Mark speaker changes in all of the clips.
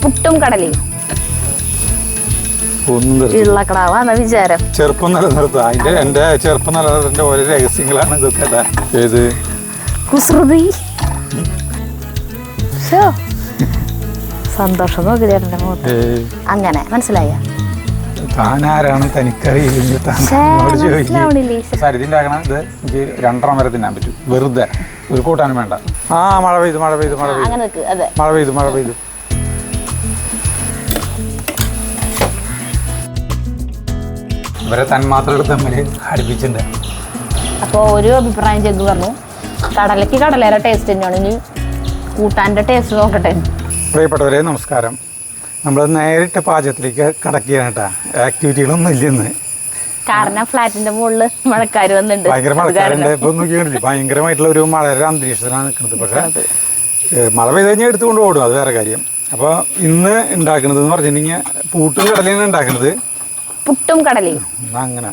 Speaker 1: പുട്ടും കടലയും. ഉരുളക്കടാവാന്ന വിചാരം.
Speaker 2: ചെറുപ്പം നിലനിർത്തുക. അതിന്റെ എന്റെ ചെറുപ്പം നിലനിർത്തിന്റെ ഓരോ രഹസ്യങ്ങളാണ് ഇതൊക്കെ. ഏത്
Speaker 1: കുസൃതി. സന്തോഷം നോക്കി ചേട്ടന്റെ മുഖത്ത്. അങ്ങനെ മനസ്സിലായ
Speaker 2: താനാരാണ് തനിക്കറിയില്ലെങ്കിൽ സരിതിണ്ടാക്കണ ഇത് എനിക്ക് 2.5 വരെ തിന്നാൻ പറ്റും. വെറുതെ ഒരു കൂട്ടാനും വേണ്ട. ആ മഴ പെയ്തു മഴ പെയ്തു മഴ പെയ്തു മഴ പെയ്തു മഴ പെയ്തു. ഇവരെ തന്മാത്രകൾ തമ്മിൽ അടുപ്പിച്ചിട്ടുണ്ട്.
Speaker 1: അപ്പോൾ ഒരു അഭിപ്രായം ചെക്ക് പറഞ്ഞു, കടലയ്ക്ക് കടലേറെ ടേസ്റ്റ് തന്നെയാണ്. ഇനി കൂട്ടാൻ്റെ ടേസ്റ്റ് നോക്കട്ടെ.
Speaker 2: പ്രിയപ്പെട്ടവരെ നമസ്കാരം. നമ്മൾ നേരിട്ട് പാചകത്തിലേക്ക് കടക്കുകയാണ് കേട്ടോ. ആക്ടിവിറ്റികളൊന്നും ഇല്ലെന്ന്.
Speaker 1: കാരണം ഫ്ലാറ്റിന്റെ മുകളിൽ മഴക്കാർ വന്നിട്ടുണ്ട്.
Speaker 2: ഭയങ്കര മഴക്കാരുണ്ട്. ഇപ്പൊ നോക്കിയാണില്ലേ, ഭയങ്കരമായിട്ടുള്ള ഒരു മഴയുടെ അന്തരീക്ഷത്തിലാണ് നിൽക്കുന്നത്. പക്ഷേ മഴ പെയ്ത് കഴിഞ്ഞാൽ എടുത്തുകൊണ്ട് ഓടും, അത് വേറെ കാര്യം. അപ്പോൾ ഇന്ന് ഉണ്ടാക്കുന്നത് എന്ന് പറഞ്ഞിട്ടുണ്ടെങ്കിൽ പുട്ടും കടലയാണ് ഉണ്ടാക്കുന്നത്.
Speaker 1: പുട്ടും കടലയും
Speaker 2: അങ്ങനെ.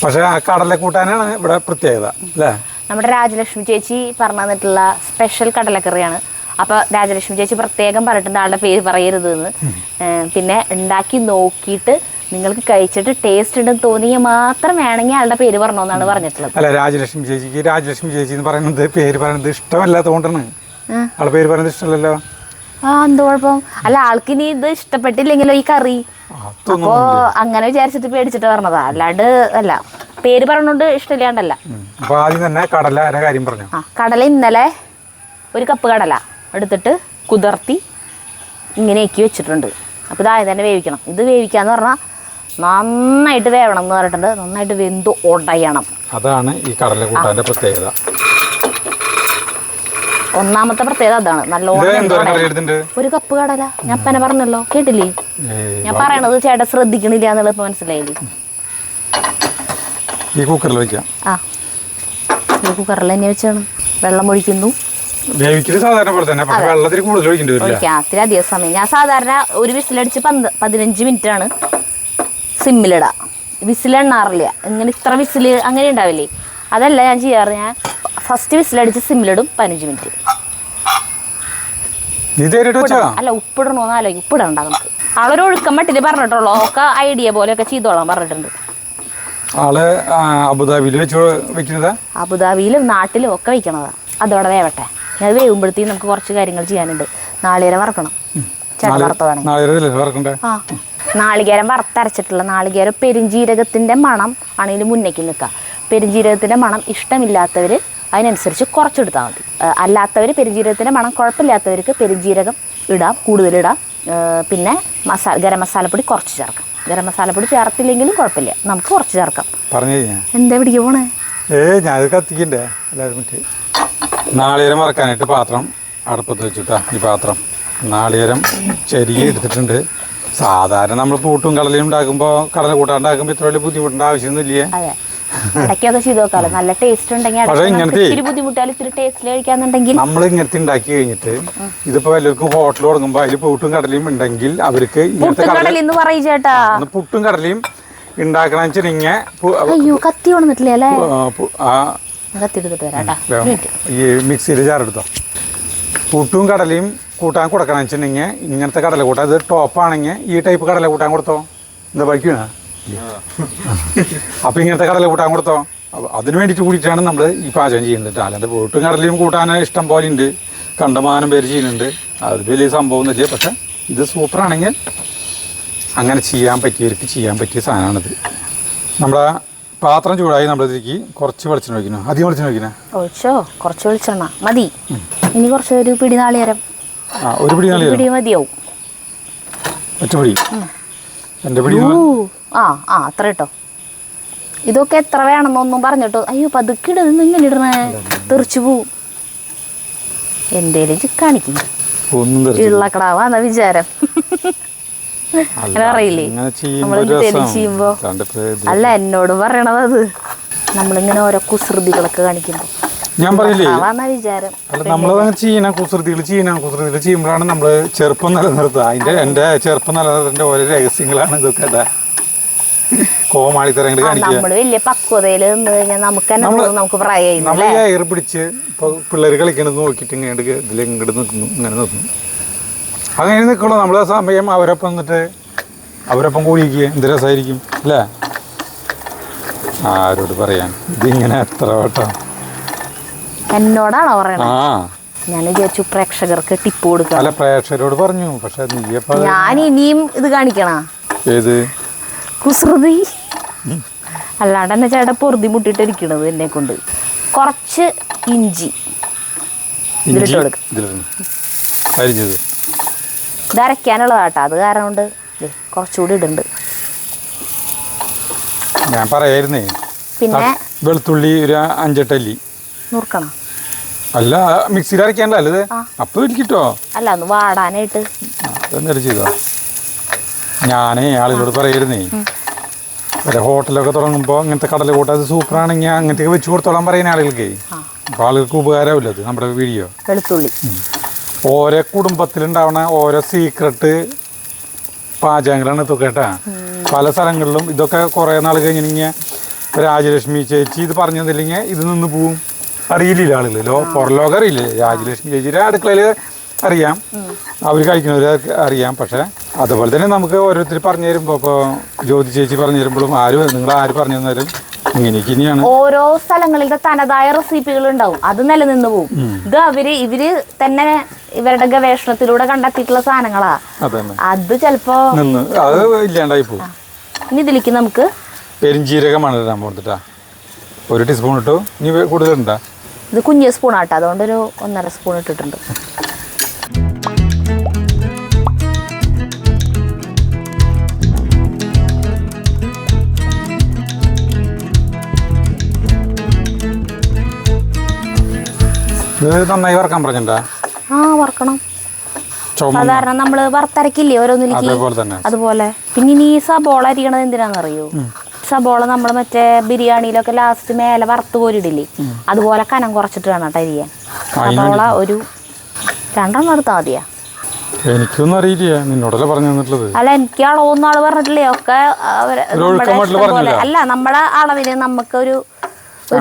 Speaker 2: പക്ഷെ ആ കടല കൂട്ടാനാണ് ഇവിടെ പ്രത്യേകത അല്ലേ?
Speaker 1: നമ്മുടെ രാജലക്ഷ്മി ചേച്ചി പറഞ്ഞു തന്നിട്ടുള്ള സ്പെഷ്യൽ കടലക്കറിയാണ്. അപ്പോൾ രാജലക്ഷ്മി ചേച്ചി പ്രത്യേകം പറഞ്ഞിട്ടുണ്ട് ആളുടെ പേര് പറയരുത് എന്ന്. പിന്നെ ഉണ്ടാക്കി നോക്കിയിട്ട് നിങ്ങൾക്ക് കഴിച്ചിട്ട് ടേസ്റ്റ് ഉണ്ടെന്ന് തോന്നിയാൽ മാത്രം വേണമെങ്കിൽ ആളുടെ പേര് പറഞ്ഞോന്നാണ് പറഞ്ഞിട്ടുള്ളത്.
Speaker 2: അല്ല, രാജലക്ഷ്മി ചേച്ചി എന്ന് പറയുന്നത് പേര് പറയുന്നത് ഇഷ്ടമല്ലാത്തതുകൊണ്ടാണ്. ആളുടെ പേര് പറയുന്നത് ഇഷ്ടമല്ലല്ലോ.
Speaker 1: എന്ത് കുഴപ്പം? അല്ല, ആൾക്ക് ഇനി ഇത് ഇഷ്ടപ്പെട്ടില്ലെങ്കിലോ ഈ കറി, അപ്പോ അങ്ങനെ വിചാരിച്ചിട്ട് പേടിച്ചിട്ട് പറഞ്ഞതാ. അല്ലാണ്ട് അല്ല, പേര് പറഞ്ഞോണ്ട് ഇഷ്ടമില്ലാണ്ടല്ല.
Speaker 2: ആദ്യം തന്നെ കടല കാര്യം പറഞ്ഞു.
Speaker 1: കടല ഇന്നലെ 1 കപ്പ് കടല എടുത്തിട്ട് കുതിർത്തി ഇങ്ങനെയൊക്കെ വെച്ചിട്ടുണ്ട്. അപ്പോൾ ഇതായത് തന്നെ വേവിക്കണം. ഇത് വേവിക്കാന്ന് പറഞ്ഞാൽ നന്നായിട്ട് വേവണം എന്ന് പറഞ്ഞിട്ടുണ്ട്. നന്നായിട്ട് വെന്ത് ഉടയണം.
Speaker 2: അതാണ് ഈ കടല കൂട്ടാന്റെ പ്രത്യേകത.
Speaker 1: ഒന്നാമത്തെ പ്രത്യേകത അതാണ്. നല്ലോണം 1 കപ്പ് കടല. ഞാൻ ഇപ്പനെ പറഞ്ഞല്ലോ, കേട്ടില്ലേ? ഞാൻ പറയണത് ചേട്ടൻ ശ്രദ്ധിക്കണില്ല എന്നുള്ളത് ഇപ്പൊ മനസ്സിലായില്ലേ?
Speaker 2: ഈ കുക്കറിൽ വെക്കാം.
Speaker 1: ഈ കുക്കറിൽ തന്നെ വെച്ചാണ്. വെള്ളം ഒഴിക്കുന്നു. ഒഴിക്കാം അധികം സമയം. ഞാൻ സാധാരണ ഒരു വിസിലടിച്ച് 15 മിനിറ്റ് ആണ് സിമ്മിലിടാം. വിസിലെണ്ണാറില്ല. ഇങ്ങനെ ഇത്ര വിസില് അങ്ങനെ ഉണ്ടാവില്ലേ, അതല്ല ഞാൻ ചെയ്യാറ്. ഞാൻ ഫസ്റ്റ് വിസിലടിച്ച് സിമ്മിലിടും 15 മിനിറ്റ്. അല്ല, ഉപ്പിടണോന്ന് ആലോചിക്കും. ഉപ്പിടണ്ട നമുക്ക്. ആളൊരു ഒഴുക്കം മട്ടില് പറഞ്ഞിട്ടുള്ളൂ. ഒക്കെ ഐഡിയ പോലെയൊക്കെ ചെയ്തോളാം പറഞ്ഞിട്ടുണ്ട്. അബുദാബിയിലും നാട്ടിലും ഒക്കെ വയ്ക്കണതാ. അതോടെ വേവട്ടെ. അത് വേവുമ്പോഴത്തേക്കും നമുക്ക് കുറച്ച് കാര്യങ്ങൾ ചെയ്യാനുണ്ട്. നാളികേരം വറക്കണം. ചേട്ടൻ വറുത്തതാണ്. നാളികേരം വറുത്തരച്ചിട്ടുള്ള നാളികേരം പെരുംജീരകത്തിന്റെ മണം ആണെങ്കിൽ മുന്നേക്ക് നിൽക്കുക. പെരുംജീരകത്തിന്റെ മണം ഇഷ്ടമില്ലാത്തവർ അതിനനുസരിച്ച് കുറച്ചെടുത്താൽ മതി. അല്ലാത്തവർ പെരുംജീരകത്തിന്റെ മണം കുഴപ്പമില്ലാത്തവർക്ക് പെരുംജീരകം ഇടാം, കൂടുതലിടാം. പിന്നെ ഗരം മസാലപ്പൊടി കുറച്ച് ചേർക്കാം. ഗരം മസാലപ്പൊടി ചേർത്തില്ലെങ്കിലും കുഴപ്പമില്ല, നമുക്ക് കുറച്ച് ചേർക്കാം. എന്താ പിടിക്കുക പോണേ?
Speaker 2: കത്തിക്കണ്ടേ എല്ലാവരും. നാളികേരം വറക്കാനായിട്ട് പാത്രം അടുപ്പത്ത് വെച്ചിട്ടാ. ഈ പാത്രം നാളികേരം ചെരിയ എടുത്തിട്ടുണ്ട്. സാധാരണ നമ്മൾ പൂട്ടും കടലയും ഉണ്ടാക്കുമ്പോൾ കടല കൂട്ടാണ്ടാക്കുമ്പോൾ ഇത്ര വലിയ ബുദ്ധിമുട്ടേണ്ട ആവശ്യമൊന്നുമില്ലേ?
Speaker 1: ഇടയ്ക്കൊക്കെ ചെയ്ത് നോക്കാമല്ലോ. നല്ല ടേസ്റ്റ് ഉണ്ടെങ്കിൽ ബുദ്ധിമുട്ടാലും ഇത്തിരി ടേസ്റ്റിൽ കഴിക്കാന്നുണ്ടെങ്കിൽ
Speaker 2: നമ്മൾ ഇങ്ങനത്തെ ഉണ്ടാക്കി കഴിഞ്ഞിട്ട് ഇതിപ്പോ എല്ലാവർക്കും ഹോട്ടൽ തുടങ്ങുമ്പോൾ അതിൽ പൂട്ടും കടലയും ഉണ്ടെങ്കിൽ അവർക്ക് പുട്ടും കടലയും ഉണ്ടാക്കണ
Speaker 1: കത്തി കൊണ്ടിട്ടില്ലേ?
Speaker 2: ഈ മിക്സിയിൽ ചാറെടുത്തോ. പുട്ടും കടലയും കൂട്ടാൻ കൊടുക്കണം വെച്ചിട്ടുണ്ടെങ്കിൽ ഇങ്ങനത്തെ കടല കൂട്ടാൻ. ഇത് ടോപ്പാണെങ്കിൽ ഈ ടൈപ്പ് കടല കൂട്ടാൻ കൊടുത്തോ. എന്താ പഠിക്കണ? അപ്പൊ ഇങ്ങനത്തെ കടല കൂട്ടാൻ കൊടുത്തോ. അതിന് വേണ്ടിയിട്ട് കൂടിയിട്ടാണ് നമ്മൾ ഈ പാചകം ചെയ്യുന്നത്. അല്ലാണ്ട് പുട്ടും കടലയും കൂട്ടാൻ ഇഷ്ടം പോലെ ഉണ്ട്, കണ്ടമാനം പേര് ചെയ്യുന്നുണ്ട്. അത് വലിയ സംഭവമൊന്നുമില്ല. പക്ഷെ ഇത് സൂപ്പറാണെങ്കിൽ അങ്ങനെ ചെയ്യാൻ പറ്റിയവർക്ക് ചെയ്യാൻ പറ്റിയ സാധനമാണിത്. നമ്മളെ പാത്രം ചൂടായി നമ്മളിതിലേക്ക് കുറച്ച് വെളിച്ചെണ്ണ ഒഴിക്കണം. അധികം വെളിച്ചെണ്ണ ഒഴിക്കണേ?
Speaker 1: ഒഴിച്ചോ, കുറച്ച് വെളിച്ചെണ്ണ മതി. ഇനി കുറച്ച് ഒരു പിടി നാളികേരം.
Speaker 2: ഒരു പിടി നാളികേരം
Speaker 1: മതിയാവും.
Speaker 2: ഒറ്റപിടി എൻ്റെ പിടി.
Speaker 1: അത്ര കേട്ടോ. ഇതൊക്കെ എത്ര വേണമെന്നൊന്നും പറഞ്ഞിട്ടോ. അയ്യോ പതുക്കെ ഇടുന്ന ഇങ്ങനെ ഇടണേ, തെറിച്ചു പോവും. എന്തേലും കാണിക്കും. ഉരുളക്കടാവാന്ന വിചാരം. അറിയില്ലേ നമ്മളെന്തേലും ചെയ്യുമ്പോ? അല്ല, എന്നോട് പറയണത് അത്. നമ്മളിങ്ങനെ ഓരോ കുസൃതികളൊക്കെ കാണിക്കുമ്പോ
Speaker 2: ഞാൻ പറയില്ലേ,
Speaker 1: വിചാരം
Speaker 2: നമ്മളങ്ങനെ കുസൃതികൾ ചെയ്യുമ്പോഴാണ് നമ്മള് ചെറുപ്പം നിലനിർത്തുക. എന്റെ ചെറുപ്പം നിലനിർത്തിന്റെ ഓരോ രഹസ്യങ്ങളാണ് ഇതൊക്കെ. കോമാളിത്തരങ്ങൾ
Speaker 1: നമ്മള് വലിയ പക്വതയില് നിന്ന് കഴിഞ്ഞാൽ നമുക്ക്
Speaker 2: നമ്മൾ എയർ പിടിച്ച് ഇപ്പൊ പിള്ളേർ കളിക്കണത് നോക്കിയിട്ട് ഇങ്ങോട്ട് ഇതിൽ ഇങ്ങോട്ട് നിൽക്കുന്നു, ഇങ്ങനെ നിൽക്കുന്നു. അങ്ങനെ നിൽക്കുള്ളൂ നമ്മൾ സമയം അവരൊപ്പം നിന്നിട്ട് അവരൊപ്പം കൂടിക്കുക എന്ത് രസമായിരിക്കും അല്ലേ? ആരോട് പറയാൻ ഇതിങ്ങനെ എത്ര വട്ടം
Speaker 1: എന്നോടാണോ പറയണത്?
Speaker 2: ആ
Speaker 1: ഞാൻ വിചാരിച്ചു പ്രേക്ഷകർക്ക് ടിപ്പ് കൊടുക്കാം.
Speaker 2: അല്ല പ്രേക്ഷകരോട് പറഞ്ഞു, പക്ഷെ നീയപ്പ
Speaker 1: ഞാൻ ഇനിയും ഇത് കാണിക്കണ
Speaker 2: ഏത്
Speaker 1: കുസൃതി അല്ലാണ്ട് എന്നെ ചേട്ടൻ പൊറുതി മുട്ടിട്ടിരിക്കണത് എന്നെ കൊണ്ട്. കുറച്ച് ഇഞ്ചി ഇതിലിട്ട് കൊടുക്കാം.
Speaker 2: അരിഞ്ഞത്
Speaker 1: ഇത് അരയ്ക്കാനുള്ളതാട്ടോ, അത് കാരണം കൊണ്ട് കുറച്ചുകൂടി ഇടുന്നുണ്ട്.
Speaker 2: ഞാൻ പറയായിരുന്നേ
Speaker 1: പിന്നെ
Speaker 2: വെളുത്തുള്ളി ഒരു 5-8 അല്ലി
Speaker 1: നുറുക്കണം.
Speaker 2: അല്ല മിക്സിയിൽ അരയ്ക്കാനല്ല അല്ലത് അപ്പം ഇരിക്കട്ടോ.
Speaker 1: അല്ല ഒന്ന് വാടാനായിട്ട്.
Speaker 2: അതെന്തായാലും ചെയ്തോ. ഞാനേ ആളുകളോട് പറയായിരുന്നേ ഒരു ഹോട്ടലൊക്കെ തുടങ്ങുമ്പോൾ ഇങ്ങനത്തെ കടല കൂട്ടം അത് സൂപ്പറാണെങ്കിൽ അങ്ങനത്തെ വെച്ച് കൊടുത്തോളാൻ പറയുന്ന ആളുകൾക്ക്. അപ്പോൾ ആളുകൾക്ക് ഉപകാരമില്ല അത് നമ്മുടെ വീഡിയോ.
Speaker 1: വെളുത്തുള്ളി
Speaker 2: ഓരോ കുടുംബത്തിലുണ്ടാവണ ഓരോ സീക്രട്ട് പാചകങ്ങളാണ് ഇതൊക്കെ കേട്ടാ. പല സ്ഥലങ്ങളിലും ഇതൊക്കെ കുറേ നാൾ കഴിഞ്ഞിട്ടുണ്ടെങ്കിൽ രാജലക്ഷ്മി ചേച്ചി ഇത് പറഞ്ഞു തന്നില്ലെങ്കിൽ ഇത് നിന്ന് പോവും. അറിയില്ല ആളുകൾ പുറം ലോകം അറിയില്ലേ. രാജലക്ഷ്മി ചേച്ചിയുടെ അടുക്കളയിൽ അറിയാം, അവർ കഴിക്കുന്നവർ അറിയാം. പക്ഷേ അതുപോലെ തന്നെ നമുക്ക് ഓരോരുത്തർ പറഞ്ഞു തരുമ്പോൾ ഇപ്പോൾ ജ്യോതി ചേച്ചി പറഞ്ഞു തരുമ്പോഴും നിങ്ങൾ ആര് പറഞ്ഞു തന്നാലും ഇങ്ങനെയൊക്കെ ഇനിയാണ്. ഓരോ
Speaker 1: സ്ഥലങ്ങളിലെ തനതായ റെസിപ്പികൾ ഉണ്ടാവും, അത് നിലനിന്ന് പോകും. ഇത് ഇവര് തന്നെ ഇവരുടെ ഗവേഷണത്തിലൂടെ കണ്ടെത്തിയിട്ടുള്ള സാധനങ്ങളാ. അത് ചിലപ്പോ
Speaker 2: അത് ഇല്ലാണ്ടായി പോകും.
Speaker 1: ഇനി ഇതിലേക്ക് നമുക്ക്
Speaker 2: പെരിഞ്ചീരകമാണ് ഇടാൻ പോകുന്നിട്ടാ. 1 ടീസ്പൂൺ ഇട്ടു. ഇനി കൂടുതലുണ്ടാ?
Speaker 1: ഇത് കുഞ്ഞ് സ്പൂണാട്ടോ, അതുകൊണ്ടൊരു 1.5 സ്പൂൺ ഇട്ടിട്ടുണ്ട്.
Speaker 2: ഇത് നന്നായി വറക്കാൻ പറഞ്ഞിട്ടാ?
Speaker 1: ആ വറക്കണം. സാധാരണ നമ്മള് വറുത്തരക്കില്ലേ ഓരോന്നിലേക്ക്, അതുപോലെ. പിന്നെ ഇനി ഈ സബോള അരിയണത് എന്തിനാണെന്നറിയോ? സബോള നമ്മൾ മറ്റേ ബിരിയാണിയിലൊക്കെ ലാസ്റ്റ് മേലെ വറുത്ത് കോരിടില്ലേ, അതുപോലെ കനം കുറച്ചിട്ട് വേണം കേട്ടോ അരിയാൻ. സബോള ഒരു 2 എടുത്താൽ മതിയാ.
Speaker 2: എനിക്കൊന്നും അറിയില്ല, നിന്നോടല്ലേ പറഞ്ഞു തന്നിട്ടുള്ളത്.
Speaker 1: അല്ല എനിക്ക് അളവൊന്നും ആള് പറഞ്ഞിട്ടില്ലേ, ഒക്കെ അല്ല നമ്മുടെ അളവിന് നമുക്ക് ഒരു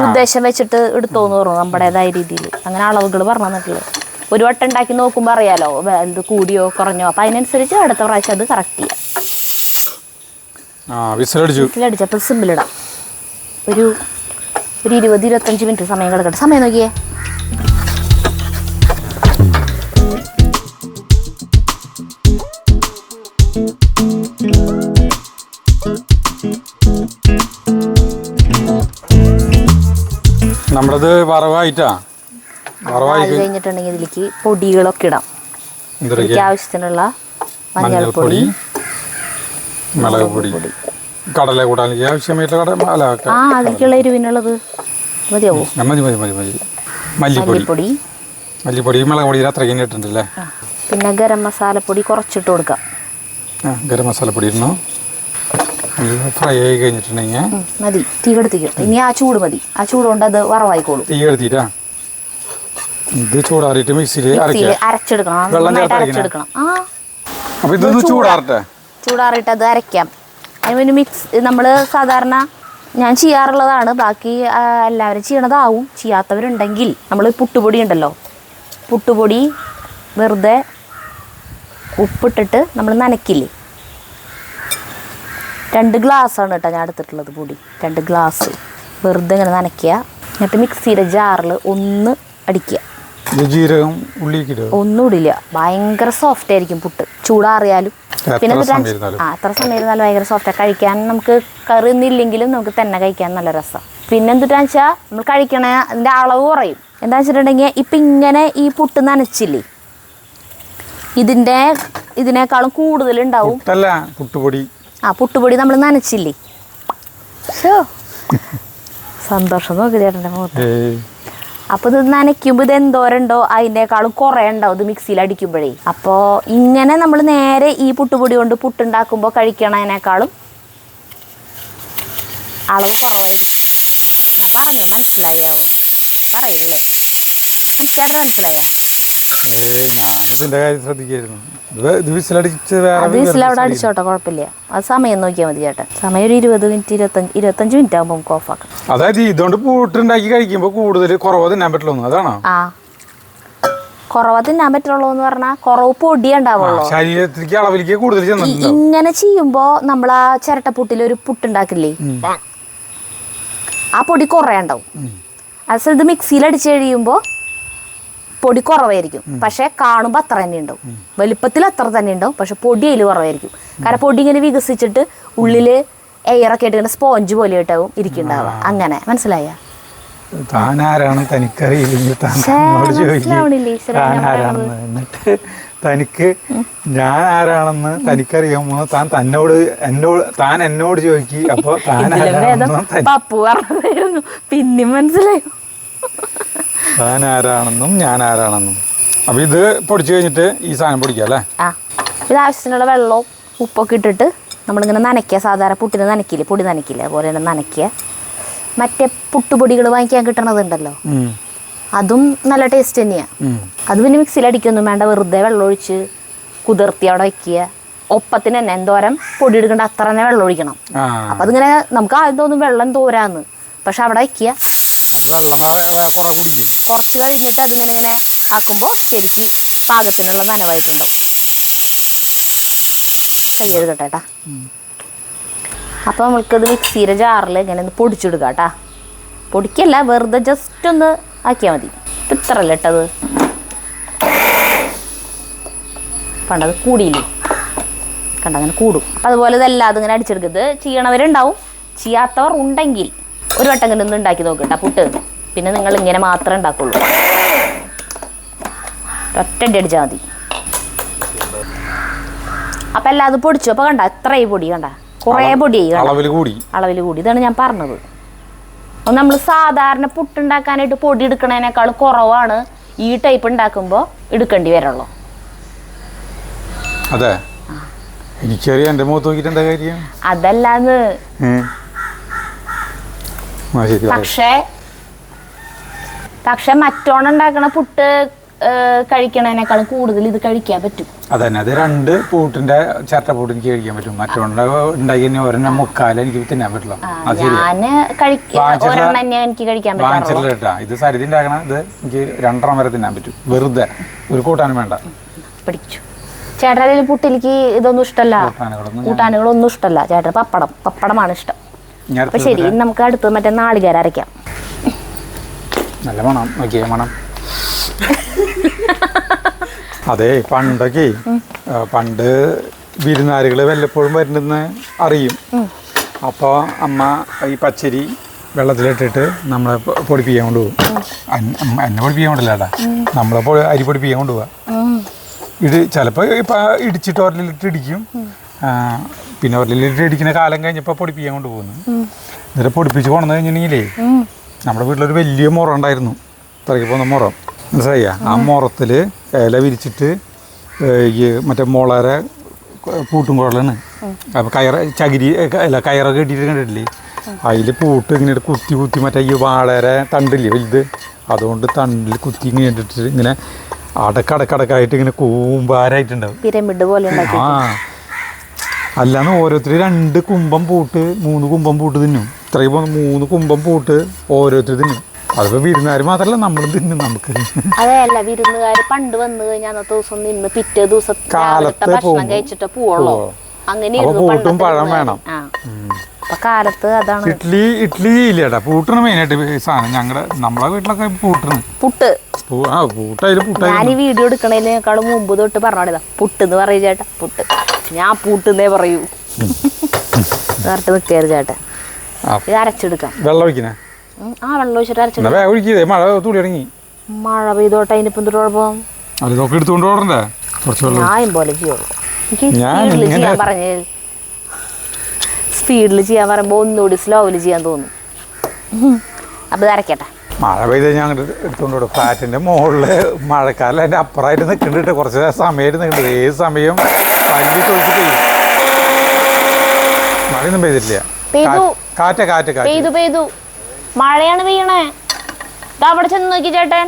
Speaker 1: ഉദ്ദേശം വെച്ചിട്ട് എടുത്തോന്ന് പറഞ്ഞു, നമ്മുടേതായ രീതിയിൽ അങ്ങനെ അളവുകൾ പറഞ്ഞു തന്നിട്ടുള്ളത്. ഒരു വട്ടം ഉണ്ടാക്കി നോക്കുമ്പോൾ അറിയാലോ എന്ത് കൂടിയോ കുറഞ്ഞോ, അപ്പം അതിനനുസരിച്ച് അടുത്ത പ്രാവശ്യം അത് കറക്റ്റ് ചെയ്യാം. വിസിലടിച്ചപ്പോൾ സിമ്പിളിടാം. ഒരു 20-25 മിനിറ്റ് സമയം കിടക്കട്ടെ. സമയം നോക്കിയേ.
Speaker 2: നമ്മളത് വറവായിട്ടാ. വറവായി
Speaker 1: കഴിഞ്ഞിട്ടുണ്ടെങ്കിൽ ഇതിലേക്ക് പൊടികളൊക്കെ ഇടാം. ഇതിലേക്ക് ആവശ്യത്തിനുള്ള മഞ്ഞൾപ്പൊടി,
Speaker 2: മുളക് പൊടി, കടല കൂടാൻ ആവശ്യമായിട്ടുള്ള
Speaker 1: അതിലേക്കുള്ള എരിവിനുള്ളത് മതിയാവോ?
Speaker 2: മല്ലിപ്പൊടി, മുളക് പൊടി അത്രയ്ക്ക് ഇട്ടിട്ടുണ്ടല്ലേ.
Speaker 1: പിന്നെ ഗരം മസാലപ്പൊടി കുറച്ചിട്ട് കൊടുക്കാം.
Speaker 2: ഗരം മസാലപ്പൊടി ഇടണോ? ഫ്രൈ ആയി കഴിഞ്ഞിട്ടുണ്ടെങ്കിൽ
Speaker 1: മതി. തീ കെടുത്തിക്കും. ഇനി ആ ചൂട് മതി. ആ ചൂട് കൊണ്ട് അത് വറവായിക്കോളും.
Speaker 2: തീ കെടുത്തിട്ടാ ഇത് ചൂടാറിയിട്ട് മിക്സിയിൽ
Speaker 1: അരച്ചെടുക്കണം. അരച്ചെടുക്കണം.
Speaker 2: അപ്പൊ ഇതൊന്ന്
Speaker 1: ചൂടാറിയിട്ട് അത് അരയ്ക്കാം. അതിന് നമ്മൾ സാധാരണ ഞാൻ ചെയ്യാറുള്ളതാണ്, ബാക്കി എല്ലാവരും ചെയ്യണതാവും. ചെയ്യാത്തവരുണ്ടെങ്കിൽ നമ്മൾ പുട്ടുപൊടി ഉണ്ടല്ലോ, പുട്ടുപൊടി വെറുതെ ഉപ്പിട്ടിട്ട് നമ്മൾ നനയ്ക്കില്ലേ. 2 ഗ്ലാസ്സാണ് കേട്ടോ ഞാൻ എടുത്തിട്ടുള്ളത് പൊടി. 2 ഗ്ലാസ് വെറുതെ ഇങ്ങനെ നനയ്ക്കുക. എന്നിട്ട് മിക്സിയുടെ ജാറിൽ ഒന്ന് അടിക്കുക. ഒന്നും ഇടില്ല. ഭയങ്കര സോഫ്റ്റ് ആയിരിക്കും പുട്ട്, ചൂടാറിയാലും. പിന്നെ എത്ര സമയം ഇരുന്നാലും ഭയങ്കര സോഫ്റ്റാണ്. കഴിക്കാൻ നമുക്ക് കറി ഒന്നും ഇല്ലെങ്കിലും നമുക്ക് തന്നെ കഴിക്കാൻ നല്ല രസം. പിന്നെ എന്തിട്ടാന്ന് വെച്ചാൽ നമ്മൾ കഴിക്കണ അതിൻ്റെ അളവ് കുറയും. എന്താ വെച്ചിട്ടുണ്ടെങ്കിൽ ഇപ്പം ഇങ്ങനെ ഈ പുട്ട് നനച്ചില്ലേ, ഇതിനേക്കാളും കൂടുതലുണ്ടാവും
Speaker 2: പുട്ടുപൊടി.
Speaker 1: പുട്ടുപൊടി നമ്മൾ നനച്ചില്ലേ. സന്തോഷം നോക്കി ചേട്ടൻ്റെ മുഖത്ത്. അപ്പോൾ ഇത് നനയ്ക്കുമ്പോൾ ഇത് എന്തോരണ്ടോ അതിൻ്റെക്കാളും കുറേ ഉണ്ടാവും ഇത് മിക്സിയിൽ അടിക്കുമ്പോഴേ. അപ്പോൾ ഇങ്ങനെ നമ്മൾ നേരെ ഈ പുട്ടുപൊടി കൊണ്ട് പുട്ടുണ്ടാക്കുമ്പോൾ കഴിക്കണതിനേക്കാളും അളവ് കുറവായിരിക്കും. ഞാൻ പറഞ്ഞ മനസ്സിലായോ? പറയില്ലേ, ചേട്ടൻ മനസ്സിലായോ?
Speaker 2: ഞാനിതിൻ്റെ കാര്യം ശ്രദ്ധിക്കായിരുന്നു.
Speaker 1: അത് വിസിലവിടെ അടിച്ചോട്ടെ, കുഴപ്പമില്ല. അത് സമയം നോക്കിയാൽ മതി ചേട്ടൻ. സമയം ഒരു 20 മിനിറ്റ് 25 മിനിറ്റ് ആകുമ്പോൾ നമുക്ക് ഓഫാക്കാം.
Speaker 2: അതായത് ഇതുകൊണ്ട് പുട്ടുണ്ടാക്കി കഴിക്കുമ്പോൾ കൂടുതൽ കുറവ് തിന്നാൻ പറ്റുള്ളൂ, അതാണോ?
Speaker 1: കുറവ് തിന്നാൻ പറ്റുള്ളൂ എന്ന് പറഞ്ഞാൽ കുറവ് പൊടി ഉണ്ടാവുള്ളൂ.
Speaker 2: ശരീരത്തിലേക്ക് അളവിലേക്ക് കൂടുതൽ
Speaker 1: ഇങ്ങനെ ചെയ്യുമ്പോ നമ്മൾ ആ ചിരട്ടപ്പുട്ടിൽ ഒരു പുട്ടുണ്ടാക്കില്ലേ, ആ പൊടി കുറേ ഉണ്ടാവും. അത് ഇത് മിക്സിയിൽ അടിച്ചു കഴിയുമ്പോൾ പൊടി കുറവായിരിക്കും, പക്ഷെ കാണുമ്പോൾ അത്ര തന്നെ ഉണ്ടാവും, വലുപ്പത്തിൽ അത്ര തന്നെ ഉണ്ടാവും, പക്ഷെ പൊടി അതിൽ കുറവായിരിക്കും. കാരണം പൊടി ഇങ്ങനെ വികസിച്ചിട്ട് ഉള്ളിൽ എയറൊക്കെ ആയിട്ട് ഇങ്ങനെ സ്പോഞ്ച് പോലെ ആയിട്ടാവും ഇരിക്കുന്നുണ്ടാവുക. അങ്ങനെ മനസ്സിലായ?
Speaker 2: താനാരാണ് തനിക്കറിയില്ലെങ്കിൽ താനാരാണെന്ന്, എന്നിട്ട് തനിക്ക് ഞാൻ ആരാണെന്ന് തനിക്കറിയാമോ താൻ എന്നോട് ചോദിക്കി. അപ്പൊ
Speaker 1: പപ്പു പറഞ്ഞായിരുന്നു, പിന്നെ മനസ്സിലായി
Speaker 2: താൻ ആരാണെന്നും ഞാൻ ആരാണെന്നും. അപ്പൊ ഇത് പൊടിച്ചു കഴിഞ്ഞിട്ട് ഈ സാധനം പൊടിക്കാം അല്ലേ?
Speaker 1: ആ, ഇത് ആവശ്യത്തിനുള്ള വെള്ളവും ഉപ്പൊക്കെ ഇട്ടിട്ട് നമ്മളിങ്ങനെ നനയ്ക്കുക. സാധാരണ പുട്ടിന് നനയ്ക്കില്ലേ, പൊടി നനയ്ക്കില്ല, അതുപോലെ തന്നെ നനയ്ക്കുക. മറ്റേ പുട്ടുപൊടികൾ വാങ്ങിക്കാൻ കിട്ടണതുണ്ടല്ലോ, അതും നല്ല ടേസ്റ്റ് തന്നെയാണ്. അത് പിന്നെ മിക്സിയിൽ അടിക്കൊന്നും വേണ്ട, വെറുതെ വെള്ളം ഒഴിച്ച് കുതിർത്തി അവിടെ വയ്ക്കുക. ഒപ്പത്തിന് തന്നെ എന്തോരം പൊടി എടുക്കേണ്ട അത്ര തന്നെ വെള്ളം ഒഴിക്കണം. അപ്പം അതിങ്ങനെ നമുക്ക് ആദ്യം തോന്നും വെള്ളം തോരാന്ന്, പക്ഷെ അവിടെ വയ്ക്കുക. കുറച്ച് കഴിഞ്ഞിട്ട് അതിങ്ങനെ ഇങ്ങനെ ആക്കുമ്പോൾ ശരിക്ക് പാകത്തിനുള്ള നനവായിട്ടുണ്ടാവും. കൈ എഴുതട്ടെ. അപ്പോൾ നമ്മൾക്കത് മിക്സിയുടെ ജാറിൽ ഇങ്ങനെ ഒന്ന് പൊടിച്ചെടുക്കാം കേട്ടാ. പൊടിക്കല്ല, വെറുതെ ജസ്റ്റ് ഒന്ന് ആക്കിയാൽ മതി. ഇത്രല്ല ഇട്ടത്, പണ്ടത് കൂടിയില്ലേ, കണ്ട അങ്ങനെ കൂടും. അപ്പം അതുപോലെ ഇതെല്ലാം അതിങ്ങനെ അടിച്ചെടുക്കുന്നത് ചെയ്യണവരുണ്ടാവും. ചെയ്യാത്തവർ ഉണ്ടെങ്കിൽ ഒരു വട്ടം ഇങ്ങനെ ഒന്ന് ഉണ്ടാക്കി നോക്കട്ടാ പുട്ട്. പിന്നെ നിങ്ങൾ ഇങ്ങനെ മാത്രമേ ഉണ്ടാക്കുള്ളൂ, ഒറ്റടി അടിച്ചാൽ മതി. അപ്പം എല്ലാം അത് പൊടിച്ചു. അപ്പോൾ കണ്ട എത്രയും പൊടി, കണ്ട കുറേ പൊടിയായി, അളവിൽ കൂടി. ഇതാണ് ഞാൻ പറഞ്ഞത്. നമ്മൾ സാധാരണ പുട്ടുണ്ടാക്കാനായിട്ട് പൊടി എടുക്കണതിനേക്കാൾ കുറവാണ് ഈ ടൈപ്പ് ഉണ്ടാക്കുമ്പോൾ എടുക്കേണ്ടി വരുള്ളൂ.
Speaker 2: അതെ, എനിക്കറിയാം. എൻ്റെ മുഖത്ത് നോക്കിയിട്ട് എന്താ കാര്യം?
Speaker 1: അതല്ലാന്ന്. പക്ഷെ മറ്റോണം ഉണ്ടാക്കണ പുട്ട് കഴിക്കണതിനേക്കാളും കൂടുതൽ ഇത് കഴിക്കാൻ പറ്റും.
Speaker 2: അതന്നെ, അത് രണ്ട് പൂട്ടിന്റെ ചിരട്ടപ്പൂട്ട് എനിക്ക് കഴിക്കാൻ പറ്റും. മറ്റൊണ്ട ഉണ്ടാക്കി ഒരെണ്ണം മുക്കാലും എനിക്ക് തിന്നാൻ പറ്റില്ല.
Speaker 1: എനിക്ക് കഴിക്കാൻ പറ്റില്ല.
Speaker 2: ഇത് സരിതി ഉണ്ടാക്കണ ഇത് എനിക്ക് 2 വരെ തിന്നാൻ പറ്റും, വെറുതെ ഒരു കൂട്ടാനും വേണ്ട.
Speaker 1: പിടിച്ചു. ചേട്ടൻ്റെ പുട്ടിലേക്ക് ഇതൊന്നും ഇഷ്ടമല്ല, കൂട്ടാനുകളൊന്നും ഇഷ്ടമല്ല. ചേട്ടൻ പപ്പടമാണ് ഇഷ്ടം. അപ്പൊ ശരി, നമുക്ക് അടുത്ത് മറ്റേ നാളികേരം അരയ്ക്കാം.
Speaker 2: നല്ല മണം, നോക്കിയ മണം. അതെ, പണ്ട് വിരുന്നാരുകൾ വല്ലപ്പോഴും വരുന്നെന്ന് അറിയും. അപ്പോൾ അമ്മ ഈ പച്ചരി വെള്ളത്തിലിട്ടിട്ട് നമ്മളെ പൊടിപ്പിക്കാൻ കൊണ്ടുപോകും. എന്നെ പൊടിപ്പിക്കാൻ കൊണ്ടില്ലാട്ടാ, നമ്മളെ അരി പൊടിപ്പിക്കാൻ കൊണ്ടുപോവാ. ചിലപ്പോൾ ഇപ്പം ഇടിച്ചിട്ട് ഒരലിലിട്ട് ഇടിക്കും. പിന്നെ ഒരലിലിട്ട് ഇടിക്കുന്ന കാലം കഴിഞ്ഞപ്പോൾ പൊടിപ്പിക്കാൻ കൊണ്ടുപോകുന്നു. എന്നിട്ട് പൊടിപ്പിച്ച് കൊണ്ടു കഴിഞ്ഞിട്ടുണ്ടെങ്കിലേ നമ്മുടെ വീട്ടിലൊരു വലിയ മുറം ഉണ്ടായിരുന്നു, തിറക്കി പോകുന്ന മുറം, മനസ്സിലായ? ആ മുറത്തിൽ ഇല വിരിച്ചിട്ട് മറ്റേ മുളരെ പൂട്ടും കുഴലാണ്. അപ്പോൾ കയറൊക്കെ ഇട്ടിട്ട് കണ്ടിട്ടില്ലേ, അതിൽ പൂട്ട് ഇങ്ങനെ കുത്തി മറ്റേ ഈ വാഴരെ തണ്ടില്ലേ വലുത്, അതുകൊണ്ട് തണ്ടിൽ കുത്തി ഇങ്ങനെ ഇട്ടിട്ട് ഇങ്ങനെ അടക്കടക്കായിട്ട് ഇങ്ങനെ കൂമ്പാരായിട്ടുണ്ടാവും. ആ, അല്ലാന്ന് ഓരോരുത്തർ 2 കുമ്പം പൂട്ട് 3 കുമ്പം പൂട്ട് തിന്നും. ഇത്രയും 3 കുമ്പം പൂട്ട് ഓരോരുത്തർ തിന്നും. അതിപ്പോ വിരുന്നുകാർ മാത്രല്ല നമ്മളും തിന്നും. നമുക്ക്
Speaker 1: അതെയല്ല, വിരുന്നുകാർ പണ്ട് വന്നു കഴിഞ്ഞാൽ അന്നത്തെ ദിവസം നിന്ന് പിറ്റേ ദിവസം കാലത്ത് ഭക്ഷണം കഴിച്ചിട്ട് പോവുള്ളൂ. അങ്ങനെ
Speaker 2: പൂട്ടും പഴം വേണം.
Speaker 1: കാലത്ത് അതാണ്.
Speaker 2: ഇഡ്ഡലി ഇല്ലേട്ടാ, പൂട്ടാണ് മെയിനായിട്ട് സാധനം. നമ്മളെ വീട്ടിലൊക്കെ പൂട്ടാണ്.
Speaker 1: പുട്ട്
Speaker 2: ഞാൻ
Speaker 1: ഈ വീഡിയോ എടുക്കണേക്കാളും മുമ്പ് തൊട്ട് പറഞ്ഞോടാ പുട്ട് എന്ന് പറയും ചേട്ടാ. പുട്ട് ഞാൻ പൂട്ടെന്നേ പറയൂ. നേരത്തെ നിൽക്കരുത് ചേട്ടാ. ഇത് അരച്ചെടുക്കാം.
Speaker 2: വെള്ളം ഒഴിക്കണേ?
Speaker 1: ആ, വെള്ളം ഒഴിച്ചിട്ട് അരച്ചെടുക്കാം.
Speaker 2: മഴ തുള്ളി ഇറങ്ങി.
Speaker 1: മഴ പെയ്തോട്ടെ, അതിനിപ്പം എന്തൊരു കുഴപ്പം?
Speaker 2: അതൊക്കെ എടുത്തുകൊണ്ട് ഓടണ്ടേ?
Speaker 1: ഞാൻ പോലെ ചെയ്യുള്ളൂ. എനിക്ക് സ്പീഡിൽ ചെയ്യാൻ പറഞ്ഞേ, സ്പീഡിൽ ചെയ്യാൻ പറയുമ്പോൾ ഒന്നുകൂടി സ്ലോവിൽ ചെയ്യാൻ തോന്നും. അപ്പം ഇത് അരക്കട്ടെ.
Speaker 2: മഴ പെയ്ത് ഞാൻ എടുത്തുകൊണ്ട് വിടും. ഫ്ലാറ്റിൻ്റെ മുകളിൽ മഴക്കാലം അതിൻ്റെ അപ്പുറമായിട്ട് നിൽക്കുന്നുണ്ട്. കുറച്ച് സമയമായിട്ട് നിൽക്കുന്നുണ്ട്. ഏത് സമയം പല്ലി തൊഴിച്ച് പെയ്യും. മഴയൊന്നും പെയ്തിട്ടില്ല. കാറ്റ്
Speaker 1: പെയ്തു മഴയാണ് പെയ്യണേ. അവിടെ ചെന്ന് നോക്കി ചേട്ടൻ,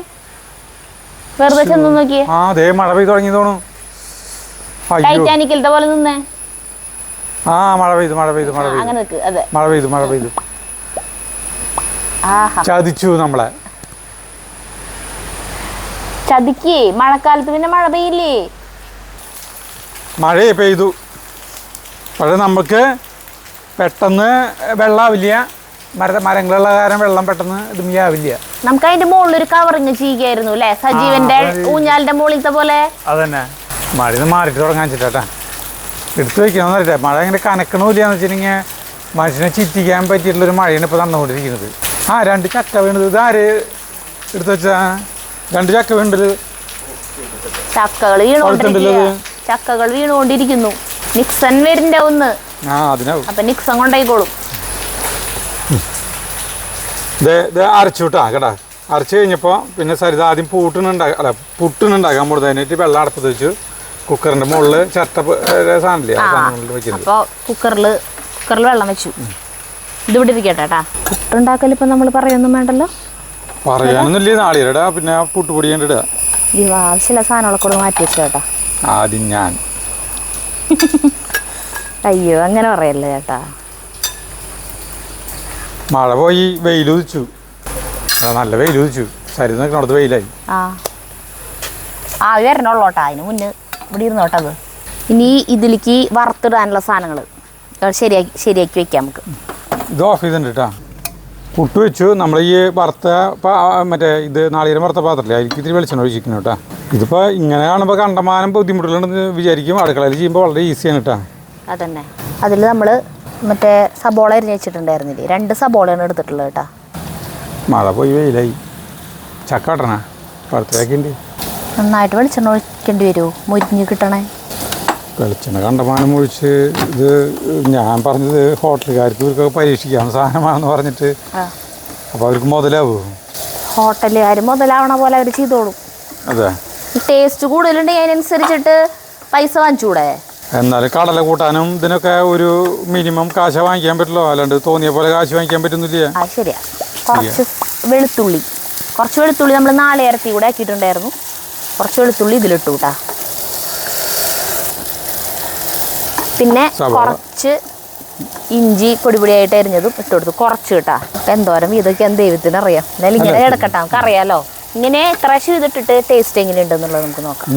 Speaker 1: വെറുതെ ചെന്ന് നോക്കിയേ.
Speaker 2: ആ, അതേ മഴ പെയ്ത് തുടങ്ങി തോന്നുന്നു.
Speaker 1: ടൈറ്റാനിക്കലത്തെ പോലെ നിന്നേ.
Speaker 2: ആ, മഴ പെയ്തു.
Speaker 1: അങ്ങനെ നിൽക്ക്. അതെ,
Speaker 2: മഴ പെയ്തു. ചതിച്ചു നമ്മളെ.
Speaker 1: ചതിക്കേ മഴക്കാലത്ത് പിന്നെ മഴ പെയ്യില്ലേ?
Speaker 2: മഴയെ പെയ്തു. പക്ഷെ നമുക്ക് പെട്ടെന്ന് വെള്ളമാവില്ല. മരങ്ങളുള്ള കാരണം വെള്ളം പെട്ടെന്ന് ഇടുമിയാവില്ല.
Speaker 1: നമുക്ക് അതിന്റെ മുകളിൽ ഒരു കവറിങ് ചെയ്യുകയായിരുന്നു അല്ലേ, സജീവന്റെ ഊഞ്ഞാലിന്റെ മുകളിലത്തെ പോലെ.
Speaker 2: അതന്നെ മഴ മാറിയിട്ട് തുടങ്ങാൻ ചേട്ടാ എടുത്തു വെക്കണമെന്ന് അറിയട്ടെ. മഴ ഇങ്ങനെ കനക്കണില്ലാന്ന് വെച്ചിട്ടുണ്ടെങ്കിൽ മനുഷ്യനെ ചിറ്റിക്കാൻ പറ്റിയിട്ടുള്ളൊരു മഴയാണ് ഇപ്പോൾ തന്നുകൊണ്ടിരിക്കുന്നത്. 2 ചക്ക വീണത്. ഇത് ആര് എടുത്തു വെച്ചാ? 2 ചക്ക വീണ്ടത്.
Speaker 1: ചക്കകൾ വീണുകൊണ്ടിരിക്കുന്നു. നിക്സൺ വരിന്റെ ഒന്ന്
Speaker 2: അതിനാവും.
Speaker 1: അപ്പൊ നിക്സൺ കൊണ്ടായിക്കോളും.
Speaker 2: അരച്ചു വിട്ടാ കേട്ടാ. അരച്ചു കഴിഞ്ഞപ്പോൾ പിന്നെ സരിത ആദ്യം പുട്ടിനുണ്ടാക്കാൻ കൊടുത്തതിനായിട്ട് വെള്ളം അടുപ്പത്ത് വെച്ചു. കുക്കറിന്റെ മുകളിൽ ചിരട്ട സാധനമില്ലേ വെക്കുന്നത്.
Speaker 1: അപ്പോൾ കുക്കറിൽ വെള്ളം വെച്ചു. ഇത് ഇവിടെ ഇരിക്കട്ടെ. പുട്ടുണ്ടാക്കൽ ഇപ്പം നമ്മൾ പറയൊന്നും വേണ്ടല്ലോ.
Speaker 2: പറയാനൊന്നുമില്ലേ. നാളികേരടാ പിന്നെ പുട്ടുപൊടി കണ്ടിടുക.
Speaker 1: ആവശ്യമില്ല സാധനങ്ങളൊക്കെ കൂടെ മാറ്റി വെച്ചു ചേട്ടാ.
Speaker 2: ആദ്യം ഞാൻ
Speaker 1: അയ്യോ അങ്ങനെ പറയല്ലേ ചേട്ടാ.
Speaker 2: മഴ പോയി വെയിൽ ഉദിച്ചു. നല്ല വെയിൽ ഉദിച്ചു. സരി നിൽക്കണോടത്ത് വെയിലായി.
Speaker 1: വരണുള്ളോട്ടാ. അതിന് മുന്നേ ഇവിടെ ഇരുന്നോട്ടത്. ഇനി ഇതിലേക്ക് വറുത്തിടാനുള്ള സാധനങ്ങൾ ശരിയാക്കി വെക്കാം നമുക്ക്.
Speaker 2: ഇത് ഓഫ് ചെയ്തിട്ടുണ്ട് കേട്ടോ. പുട്ട് വെച്ചു. നമ്മൾ ഈ വറുത്ത മറ്റേ ഇത് നാളികേരം വറുത്ത പാത്രമില്ലേ, അതിലേക്ക് ഇത്തിരി വെളിച്ചെണ്ണ ഒഴിച്ചിരിക്കുന്നു കേട്ടോ. ഇതിപ്പോൾ ഇങ്ങനെ കാണുമ്പോൾ കണ്ടമാനം ബുദ്ധിമുട്ടുകളുണ്ടെന്ന് വിചാരിക്കും. അടുക്കളയിൽ ചെയ്യുമ്പോൾ വളരെ ഈസിയാണ് കേട്ടോ.
Speaker 1: അതന്നെ. അതിൽ നമ്മൾ മറ്റേ സബോള അരിഞ്ഞ് വെച്ചിട്ടുണ്ടായിരുന്നില്ലേ, 2 സബോളയാണ് എടുത്തിട്ടുള്ളത് കേട്ടോ.
Speaker 2: മഴ പോയി വെയിലായി. ചക്ക കട്ടണ പഴുത്തതാക്കിണ്ട്.
Speaker 1: നന്നായിട്ട് വെളിച്ചെണ്ണ ഒഴിക്കേണ്ടി വരുമോ മൊരിഞ്ഞ് കിട്ടണേ?
Speaker 2: വെളിച്ചെണ്ണ കണ്ടമാനം ഒഴിച്ച് ഇത് ഞാൻ പറഞ്ഞത് ഹോട്ടലുകാർക്ക് ഇവർക്കൊക്കെ പരീക്ഷിക്കാവുന്ന സാധനമാണെന്ന് പറഞ്ഞിട്ട്. അപ്പോൾ അവർക്ക് മുതലാവുമോ?
Speaker 1: ഹോട്ടലുകാർ മുതലാവണ പോലെ അവർ ചെയ്തോളും.
Speaker 2: അതെ.
Speaker 1: ടേസ്റ്റ് കൂടുതലുണ്ടെങ്കിൽ അതിനനുസരിച്ചിട്ട് പൈസ വാങ്ങിച്ചൂടെ?
Speaker 2: എന്നാലും കടല കൂട്ടാനും ഇതിനൊക്കെ ഒരു മിനിമം കാശ് വാങ്ങിക്കാൻ പറ്റുള്ളൂ. അല്ലാണ്ട് തോന്നിയ പോലെ കാശ് വാങ്ങിക്കാൻ പറ്റുന്നില്ല.
Speaker 1: ശരിയാ. കുറച്ച് വെളുത്തുള്ളി നമ്മൾ നാളികേരത്തിൽ കൂടെ ആക്കിയിട്ടുണ്ടായിരുന്നു. കുറച്ച് വെളുത്തുള്ളി ഇതിലിട്ടു കേട്ടാ. പിന്നെ കുറച്ച് ഇഞ്ചി പൊടിയായിട്ട് അരിഞ്ഞതും ഇട്ട് കൊടുത്തു. കുറച്ച് കേട്ടാ. എന്തോരം ഇതൊക്കെ ദൈവത്തിന് അറിയാം. എന്നാലും ഇങ്ങനെ കിടക്കട്ടെ, നമുക്ക് അറിയാലോ. ഇങ്ങനെ ഇത്ര ചെയ്തിട്ടിട്ട് ടേസ്റ്റ് എങ്ങനെയുണ്ടെന്നുള്ളത് നമുക്ക് നോക്കാം.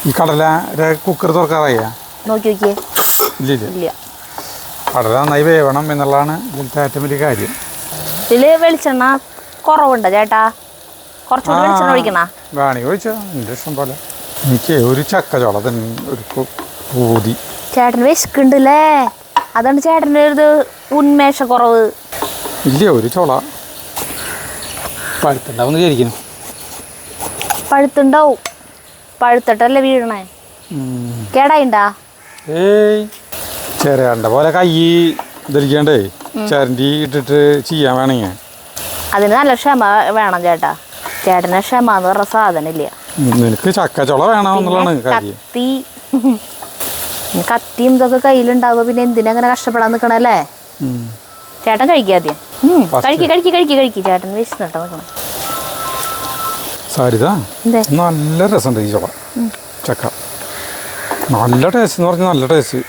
Speaker 2: ഈ കടല കുക്കർ തുറക്കാറായ
Speaker 1: നോക്കി നോക്കിയേ.
Speaker 2: ഇല്ല. കടല നന്നായി വേവണം എന്നുള്ളതാണ് ഇതിലത്തെ ഏറ്റവും വലിയ കാര്യം.
Speaker 1: ഇതില് വെളിച്ചെണ്ണ കുറവുണ്ടോ ചേട്ടാ? കുറച്ചുകൂടി വെളിച്ചെണ്ണ ഒഴിക്കണ?
Speaker 2: വേണി ഒഴിച്ചോ, എൻ്റെ ഇഷ്ടം പോലെ. എനിക്ക് ഒരു ചക്കച്ചോള തന്നെ ഒരു പൂതി.
Speaker 1: ചേട്ടന് വിശക്കുണ്ടല്ലേ, അതാണ് ചേട്ടൻ്റെ ഒരു ഉന്മേഷ കുറവ്.
Speaker 2: ഇല്ല, ഒരു ചോള പഴുത്തുണ്ടാവും വിചാരിക്കുന്നു.
Speaker 1: പഴുത്തുണ്ടാവും. പഴുത്തിട്ടല്ലേ വീഴണേ. കേടായിണ്ടാ?
Speaker 2: ഏയ് ചെറിയണ്ട പോലെ കൈ ധരിക്കാണ്ടേ ചരണ്ടി ഇട്ടിട്ട് ചെയ്യാൻ വേണമെങ്കിൽ
Speaker 1: അതിന് നല്ല ക്ഷമ വേണം ചേട്ടാ. ചേട്ടന് ക്ഷമ എന്ന് പറഞ്ഞ സാധനം ഇല്ല.
Speaker 2: നിനക്ക് ചക്കച്ചോള വേണമെന്നുള്ളതാണ് കാര്യം.
Speaker 1: കത്തിയും ഇതൊക്കെ കയ്യിലുണ്ടാവുക, പിന്നെ എന്തിനാ അങ്ങനെ കഷ്ടപ്പെടാൻ നിൽക്കണല്ലേ? ചേട്ടൻ കഴിക്കാദ്യം. കഴിക്ക്. ചേട്ടൻ വിശന്നിട്ട് നിൽക്കണം.
Speaker 2: സാരിത നല്ല രസമുണ്ട് ഈ ചോള ചക്ക. നല്ല ടേസ്റ്റ് എന്ന് പറഞ്ഞാൽ നല്ല ടേസ്റ്റ്.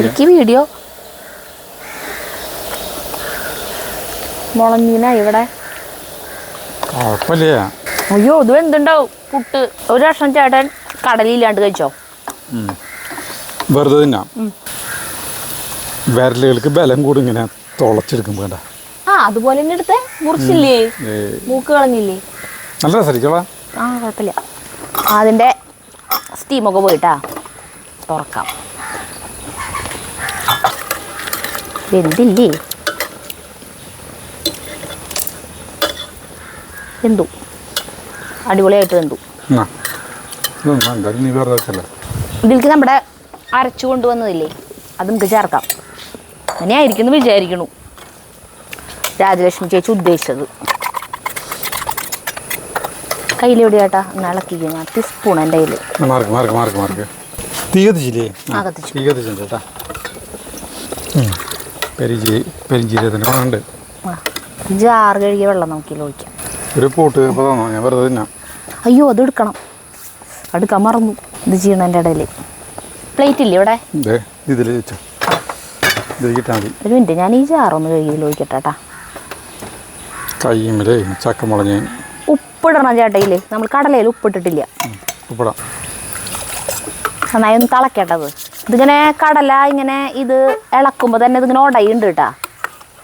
Speaker 1: എനിക്ക് വീഡിയോ മുളഞ്ഞീന ഇവിടെ
Speaker 2: കുഴപ്പമില്ല.
Speaker 1: അയ്യോ ഇത് എന്തുണ്ടാവും പുട്ട്. ഒരു വർഷം ചേട്ടൻ കടലില്ലാണ്ട് കഴിച്ചോ?
Speaker 2: വെറുതെ തിന്നാം. വിരലുകൾക്ക് ബലം കൂടി ഇങ്ങനെ തുളച്ചെടുക്കും വേണ്ട.
Speaker 1: അതുപോലെ തന്നെ എടുത്തേ, മുറിച്ചില്ലേ, മൂക്ക് കളഞ്ഞില്ലേ?
Speaker 2: നല്ല രസമായിരിക്കും.
Speaker 1: കുഴപ്പമില്ല. അതിൻ്റെ സ്റ്റീമൊക്കെ പോയിട്ടാ തുറക്കാം. വെന്തില്ലേ? വെന്തു, അടിപൊളിയായിട്ട് വെന്തു. ഇതിലേക്ക് നമ്മുടെ അരച്ചു കൊണ്ടുവന്നതില്ലേ, അത് നമുക്ക് ചേർക്കാം. അങ്ങനെയായിരിക്കുന്നു വിചാരിക്കണു രാജലക്ഷ്മി ചേച്ചി ഉദ്ദേശിച്ചത്. കയ്യിലെവിടെ ചേട്ടാ? ഒന്ന് ഇളക്കിക്കുന്നു. ടീസ്പൂൺ എൻ്റെ കയ്യിൽ.
Speaker 2: പെരിഞ്ചീരകത്തിൻ്റെ മണമുണ്ട്.
Speaker 1: ജാറ് കഴുകിയ വെള്ളം നോക്കിയാൽ ഒഴിക്കാം.
Speaker 2: ഒരു പൂട്ട് ഞാൻ വെറുതെ തിന്നാം.
Speaker 1: അയ്യോ അത് എടുക്കാൻ മറന്നു. ഇത് ചെയ്യണതിൻ്റെ ഇടയിൽ പ്ലേറ്റ് ഇല്ലേ ഇവിടെ?
Speaker 2: ഇതിൽ കിട്ടാൻ മതി.
Speaker 1: ഒരു മിനിറ്റ്, ഞാൻ ഈ ജാറൊന്ന് കഴുകിയതിൽ ഒഴിക്കട്ടെ.
Speaker 2: കയ്യുമ്മലേ ചക്കമുളഞ്ഞ്
Speaker 1: ഉപ്പിടണം ചേട്ടയിൽ. നമ്മൾ കടലയിൽ ഉപ്പിട്ടിട്ടില്ല.
Speaker 2: ഉപ്പിടാം.
Speaker 1: നന്നായി ഒന്ന് തിളക്കേട്ടത്. ഇതിങ്ങനെ കടല ഇങ്ങനെ ഇത് ഇളക്കുമ്പോൾ തന്നെ ഇതിങ്ങനെ ഉടയുണ്ട് കേട്ടാ.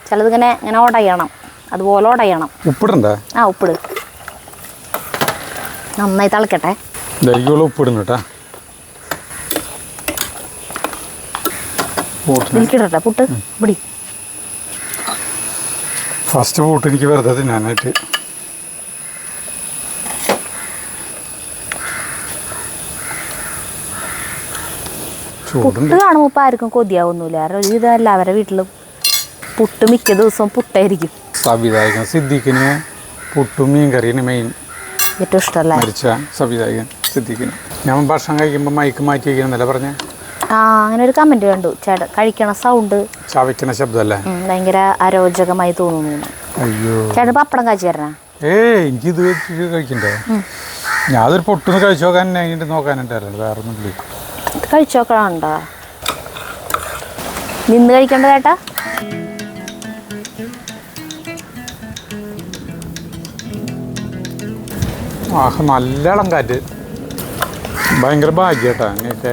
Speaker 1: ചിലതിങ്ങനെ ഇങ്ങനെ ഉടയണം, അതുപോലെ ഉടയണം.
Speaker 2: ഉപ്പിടണ്ടേ?
Speaker 1: ആ ഉപ്പിട്. നന്നായി തിളക്കട്ടെ.
Speaker 2: ധരിക്കുള്ള ഉപ്പിടുന്നു കേട്ടാ.
Speaker 1: ഇതിൽക്കിടട്ടെ പുട്ട് പിടി.
Speaker 2: ഫസ്റ്റ് പൂട്ട് എനിക്ക് വെറുതെ തിന്നാനായിട്ട്.
Speaker 1: പുട്ട് കാണുമ്പോൾ ഇപ്പം ആർക്കും കൊതിയാവുന്നില്ല. കാരണം ഇതല്ല അവരുടെ വീട്ടിലും പുട്ട് മിക്ക ദിവസവും പുട്ടായിരിക്കും.
Speaker 2: സംവിധായകൻ സിദ്ദീഖിന് പുട്ടും മീൻ കറിയാണ് മെയിൻ
Speaker 1: ഏറ്റവും ഇഷ്ടമല്ല.
Speaker 2: മരിച്ച സംവിധായകൻ സിദ്ദീഖിന്. ഞാൻ ഭക്ഷണം കഴിക്കുമ്പോൾ മൈക്ക് മാറ്റി വയ്ക്കണമെന്നല്ല പറഞ്ഞ.
Speaker 1: ആ അങ്ങനെ ഒരു കമന്റ് കണ്ടു. ചേട്ടൻ കഴിക്കണ സൗണ്ട്
Speaker 2: ചവയ്ക്കണ ശബ്ദമല്ലേ,
Speaker 1: ഭയങ്കര അരോചകമായി തോന്നുന്നു.
Speaker 2: അയ്യോ
Speaker 1: ചേട്ടൻ പപ്പടം കാച്ചി തരണ.
Speaker 2: എനിക്ക് ഇത് വെച്ചിട്ട് കഴിക്കണ്ടേ? ഞാൻ അതൊരു പൊട്ടൊന്ന് കഴിച്ചു നോക്കാൻ കഴിഞ്ഞിട്ട് നോക്കാനുണ്ടായിരുന്നു, വേറെ ഒന്നും
Speaker 1: കഴിച്ചു നോക്കണുണ്ടോ? നിന്ന് കഴിക്കണ്ട ചേട്ടാ.
Speaker 2: ആഹ് നല്ല ഇളം കാറ്റ്. ഭയങ്കര ഭാഗ്യം കേട്ടാ അങ്ങനെയൊക്കെ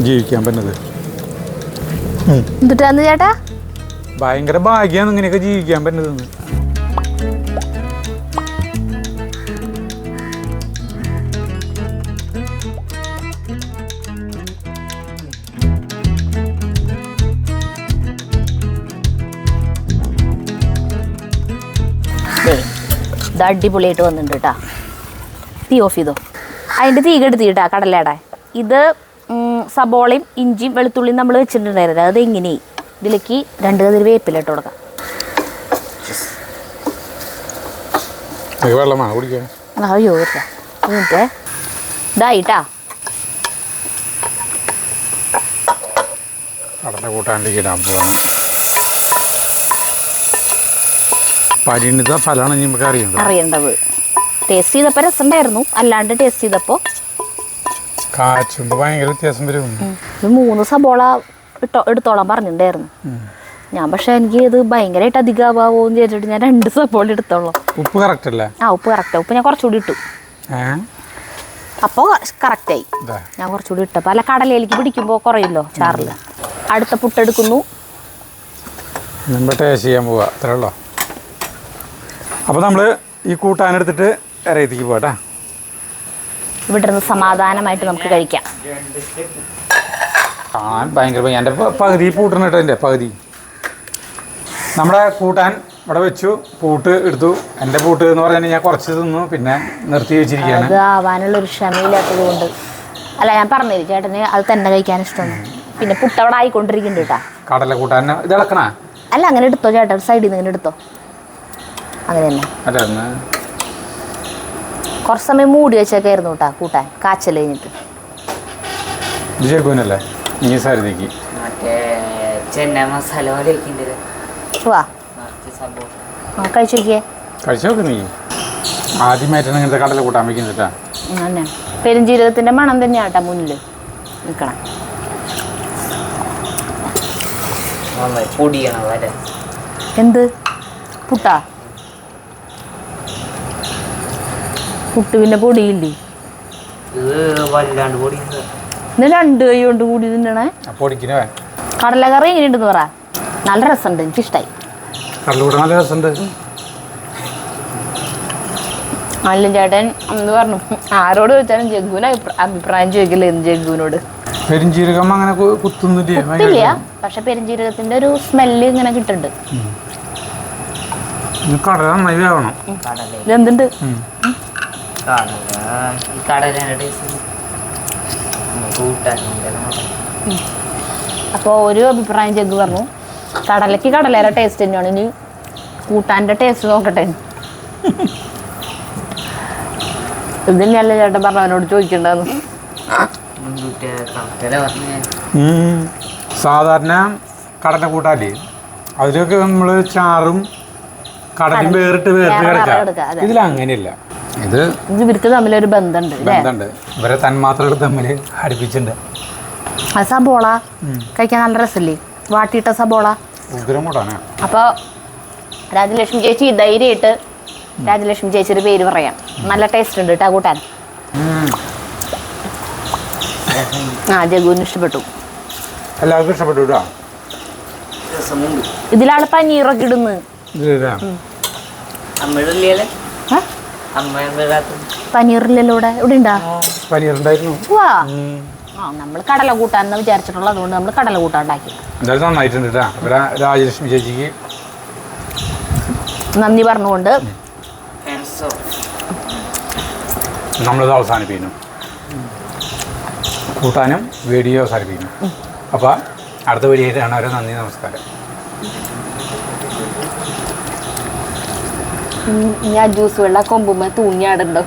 Speaker 2: ജീവിക്കാൻ പറ്റുന്നത്.
Speaker 1: എന്തിട്ടാന്ന് ചേട്ടാ?
Speaker 2: ഭയങ്കര ഭാഗ്യമാണ് ഇങ്ങനെയൊക്കെ ജീവിക്കാൻ പറ്റുന്നത്.
Speaker 1: ഇത് അടിപൊളിയായിട്ട് വന്നിട്ടുണ്ട് കേട്ടാ. തീ ഓഫ് ചെയ്തോ. അതിൻ്റെ തീ കെടുത്തി കേട്ടാ കടലയുടെ. ഇത് സബോളയും ഇഞ്ചിയും വെളുത്തുള്ളിയും നമ്മൾ വെച്ചിട്ടുണ്ടായിരുന്നില്ല. അത് എങ്ങനെ ഇതിലേക്ക് 2 കതിര് വേപ്പില ഇട്ട് കൊടുക്കാം.
Speaker 2: വെള്ളമാണ് കുടിക്കാൻ.
Speaker 1: അയ്യോ ഇല്ല എന്നിട്ട് ഇതായിട്ടാ.
Speaker 2: കടല കൂട്ടാണ്ടിക്ക് ഇടാൻ പോവാണ്. പരിണിത ഫലമാണ് നമുക്ക് അറിയേണ്ടത്.
Speaker 1: ടേസ്റ്റ് ചെയ്തപ്പോൾ രസമുണ്ടായിരുന്നു, അല്ലാണ്ട് ടേസ്റ്റ് ചെയ്തപ്പോൾ
Speaker 2: കാച്ചുമ്പോൾ ഭയങ്കര വ്യത്യാസം വരും.
Speaker 1: 3 സബോള എടുത്തോളാൻ പറഞ്ഞിട്ടുണ്ടായിരുന്നു ഞാൻ. പക്ഷെ എനിക്ക് ഇത് ഭയങ്കരമായിട്ട് അധികമാവോ എന്ന് വിചാരിച്ചിട്ട് ഞാൻ 2 സബോള എടുത്തോളാം.
Speaker 2: ഉപ്പ് കറക്റ്റ് അല്ലേ?
Speaker 1: ആ ഉപ്പ് കറക്റ്റാണ്. ഉപ്പ് ഞാൻ കുറച്ചുകൂടി ഇട്ടു. അപ്പോൾ കറക്റ്റായി. ഞാൻ കുറച്ചുകൂടി ഇട്ടപ്പോൾ അല്ല കടലയിലേക്ക് പിടിക്കുമ്പോൾ കുറയില്ലോ ചാറിൽ. അടുത്ത പുട്ടെടുക്കുന്നു.
Speaker 2: നമ്മൾ ടേസ്റ്റ് ചെയ്യാൻ പോവാ, അത്രേ ഉള്ളൂ. അപ്പോൾ നമ്മൾ ഈ കൂട്ടാനെടുത്തിട്ട് ഇറയത്തേക്ക് പോകട്ടെ.
Speaker 1: ഇവിടെ നിന്ന് സമാധാനമായിട്ട് നമുക്ക് കഴിക്കാം.
Speaker 2: കാണാൻ ഭയങ്കര എൻ്റെ പകുതി പൂട്ടണം കേട്ടോ. എൻ്റെ പകുതി നമ്മുടെ കൂട്ടാൻ ഇവിടെ വെച്ചു. പൂട്ട് എടുത്തു. എൻ്റെ പൂട്ട് എന്ന് പറഞ്ഞാൽ ഞാൻ കുറച്ച് തിന്നു, പിന്നെ നിർത്തി വെച്ചിരിക്കുകയാണ്.
Speaker 1: അത് ആവാനുള്ളൊരു ക്ഷമയില്ലാത്തത് കൊണ്ട്. അല്ല ഞാൻ പറഞ്ഞില്ല ചേട്ടന് അത് തന്നെ കഴിക്കാൻ ഇഷ്ടമാണ്. പിന്നെ പുട്ട് അവിടെ ആയിക്കൊണ്ടിരിക്കുന്നുണ്ട് കേട്ടാ.
Speaker 2: കടല കൂട്ടാൻ ഇത് ഇളക്കണ
Speaker 1: അല്ല അങ്ങനെ എടുത്തോ ചേട്ടാ, സൈഡിൽ നിന്ന് ഇങ്ങനെ എടുത്തോ. അങ്ങനെ തന്നെ
Speaker 2: അല്ല
Speaker 1: കുറച്ച് സമയം മൂടി വെച്ചേക്കായിരുന്നു കേട്ടാ കൂട്ടാൻ കാച്ചൽ കഴിഞ്ഞിട്ട്.
Speaker 2: ഇത് ചേർക്കുവനല്ലേ ഈ സാരിക്ക്
Speaker 3: മറ്റേ ചെന്ന മസാല
Speaker 1: വാ കഴിച്ചു നോക്കിയേ.
Speaker 2: കഴിച്ചു നോക്ക് നീ. ആദ്യമായിട്ടാണ് ഇങ്ങനത്തെ കടല കൂട്ടാൻ വയ്ക്കുന്നിട്ടാ.
Speaker 1: അങ്ങനെ പെരുംജീരകത്തിൻ്റെ മണം തന്നെയാണ് കേട്ടാ മുന്നിൽ നിൽക്കണം.
Speaker 3: പൊടിയണം വരെ.
Speaker 1: എന്ത് പുട്ടാ? പുട്ട് പിന്നെ പൊടിയില്ലേ?
Speaker 3: ഇത് വല്ലാണ്ട് പൊടി.
Speaker 1: ഇന്ന് 2 കൈ കൊണ്ട് കൂടി തിന്നണേ. കടലക്കറി എങ്ങനെയുണ്ടെന്ന് പറ. നല്ല രസമുണ്ട്, എനിക്കിഷ്ടായി.
Speaker 2: കടല നല്ല രസമുണ്ട്.
Speaker 1: അല്ല ചേട്ടൻ എന്ന് പറഞ്ഞു ആരോട് ചോദിച്ചാലും ജഗ്ഗുവിന് അഭിപ്രായം ചോദിക്കില്ല. ജഗ്ഗുവിനോട്
Speaker 2: പെരുംജീരകം അങ്ങനെ കുത്തുന്നില്ല,
Speaker 1: പക്ഷെ പെരുംജീരകത്തിന്റെ ഒരു സ്മെല്ല് ഇങ്ങനെ കിട്ടുന്നുണ്ട്.
Speaker 2: കടല നന്നായി വേവണം.
Speaker 1: ഇതെന്തുണ്ട്? അപ്പോൾ ഒരു അഭിപ്രായം ജഗ്ഗു പറഞ്ഞു, കടലയ്ക്ക് കടലേറെ ടേസ്റ്റ് തന്നെയാണ്. ഇനി കൂട്ടാൻ്റെ ടേസ്റ്റ് നോക്കട്ടെ. ഇത് തന്നെയല്ലേ ചേട്ടൻ പറഞ്ഞു അവനോട് ചോദിക്കണ്ടെന്ന്.
Speaker 2: സാധാരണ കടല കൂട്ടാല്ലേ അതിലൊക്കെ നമ്മൾ ചാറും കടലും വേറിട്ട് കിടക്കാം. ഇതിലങ്ങനെയല്ല. ഇത്
Speaker 1: ഇവർക്ക് തമ്മിലൊരു ബന്ധമുണ്ട്.
Speaker 2: ഇവരെ തന്മാത്രകൾ തമ്മിൽ അടുപ്പിച്ചിട്ടുണ്ട്.
Speaker 1: ആ സബോള കഴിക്കാൻ നല്ല രസമല്ലേ? വാട്ടിയിട്ട സബോള.
Speaker 2: ഉഗ്രം കൂട്ടാണ്.
Speaker 1: അപ്പോൾ രാജലക്ഷ്മി ചേച്ചി ധൈര്യമായിട്ട് രാജലക്ഷ്മി ചേച്ചിയുടെ പേര് പറയാം. നല്ല ടേസ്റ്റ് ഉണ്ട് കേട്ടോ കൂട്ടാൻ. ജഗുവിന് ഇഷ്ടപ്പെട്ടു.
Speaker 2: എല്ലാവർക്കും ഇഷ്ടപ്പെട്ടു കേട്ടോ.
Speaker 3: രസമുണ്ട്.
Speaker 1: ഇതിലാണ് പനീറൊക്കെ ഇടുന്നത്.
Speaker 3: അമ്മയുടെ
Speaker 1: ഏ?
Speaker 3: അമ്മ
Speaker 1: പനീറില്ലല്ലോ ഇവിടെ ഉണ്ടാ?
Speaker 2: പനീറുണ്ടായിരുന്നു.
Speaker 1: വാ നമ്മൾ കടല കൂട്ടാന്ന് വിചാരിച്ചിട്ടുള്ളത്, അതുകൊണ്ട് നമ്മൾ കടല കൂട്ടാൻ ഉണ്ടാക്കി.
Speaker 2: എന്തായാലും നന്നായിട്ടുണ്ട് കേട്ടോ. രാജലക്ഷ്മി ചേച്ചിക്ക്
Speaker 1: നന്ദി പറഞ്ഞുകൊണ്ട്
Speaker 2: നമ്മളിത് അവസാനിപ്പിക്കുന്നു. കൂട്ടാനും വീഡിയോ അവസാനിപ്പിക്കുന്നു. അപ്പോൾ അടുത്ത വീഡിയോ ആയിട്ട് കാണാൻ വരെ നന്ദി, നമസ്കാരം.
Speaker 1: ഞാൻ ജ്യൂസ് വെള്ള കൊമ്പുമ്മ തൂങ്ങിയാടുണ്ടോ?